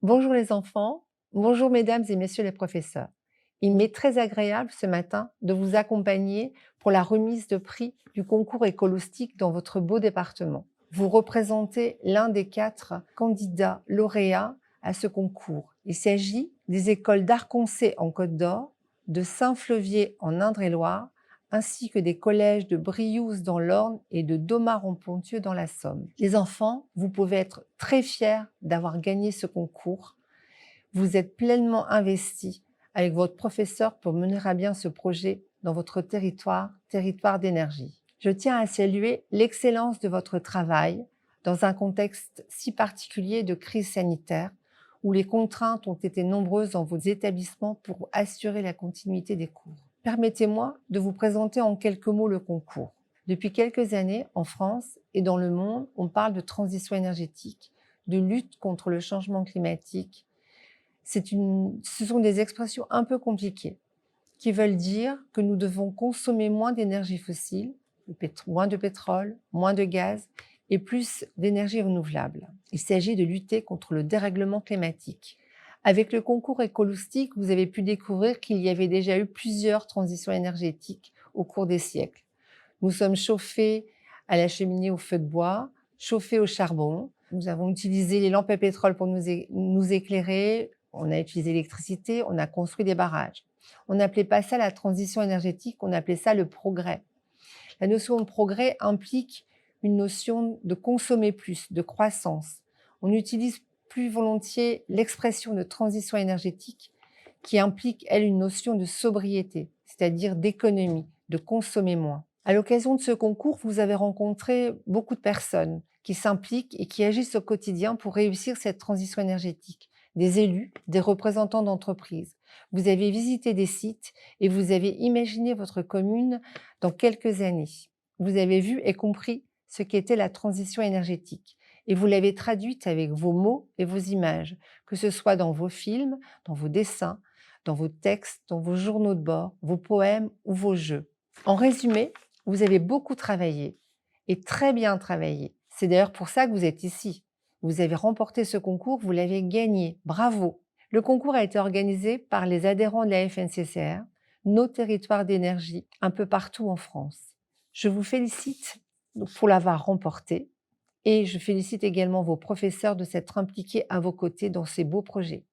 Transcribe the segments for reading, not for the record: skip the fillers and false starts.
Bonjour les enfants, bonjour mesdames et messieurs les professeurs. Il m'est très agréable ce matin de vous accompagner pour la remise de prix du concours écologistique dans votre beau département. Vous représentez l'un des 4 candidats lauréats à ce concours. Il s'agit des écoles d'Arconcé en Côte d'Or, de Saint-Fleuvier en Indre-et-Loire, ainsi que des collèges de Briouze dans l'Orne et de Domare-en-Ponthieu dans la Somme. Les enfants, vous pouvez être très fiers d'avoir gagné ce concours. Vous êtes pleinement investis avec votre professeur pour mener à bien ce projet dans votre territoire d'énergie. Je tiens à saluer l'excellence de votre travail dans un contexte si particulier de crise sanitaire où les contraintes ont été nombreuses dans vos établissements pour assurer la continuité des cours. Permettez-moi de vous présenter en quelques mots le concours. Depuis quelques années, en France et dans le monde, on parle de transition énergétique, de lutte contre le changement climatique. Ce sont des expressions un peu compliquées qui veulent dire que nous devons consommer moins d'énergie fossile, moins de pétrole, moins de gaz et plus d'énergie renouvelable. Il s'agit de lutter contre le dérèglement climatique. Avec le concours écologistique, vous avez pu découvrir qu'il y avait déjà eu plusieurs transitions énergétiques au cours des siècles. Nous sommes chauffés à la cheminée au feu de bois, chauffés au charbon. Nous avons utilisé les lampes à pétrole pour nous éclairer. On a utilisé l'électricité, on a construit des barrages. On n'appelait pas ça la transition énergétique, on appelait ça le progrès. La notion de progrès implique une notion de consommer plus, de croissance. On utilise plus volontiers l'expression de transition énergétique qui implique, elle, une notion de sobriété, c'est-à-dire d'économie, de consommer moins. À l'occasion de ce concours, vous avez rencontré beaucoup de personnes qui s'impliquent et qui agissent au quotidien pour réussir cette transition énergétique. Des élus, des représentants d'entreprises. Vous avez visité des sites et vous avez imaginé votre commune dans quelques années. Vous avez vu et compris ce qu'était la transition énergétique et vous l'avez traduite avec vos mots et vos images, que ce soit dans vos films, dans vos dessins, dans vos textes, dans vos journaux de bord, vos poèmes ou vos jeux. En résumé, vous avez beaucoup travaillé et très bien travaillé. C'est d'ailleurs pour ça que vous êtes ici. Vous avez remporté ce concours, vous l'avez gagné. Bravo! Le concours a été organisé par les adhérents de la FNCCR, nos territoires d'énergie, un peu partout en France. Je vous félicite pour l'avoir remporté et je félicite également vos professeurs de s'être impliqués à vos côtés dans ces beaux projets.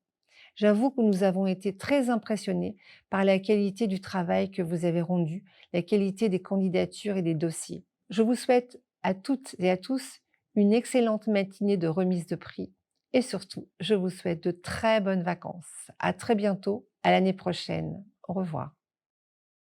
J'avoue que nous avons été très impressionnés par la qualité du travail que vous avez rendu, la qualité des candidatures et des dossiers. Je vous souhaite à toutes et à tous une excellente matinée de remise de prix et surtout, je vous souhaite de très bonnes vacances. À très bientôt, à l'année prochaine. Au revoir.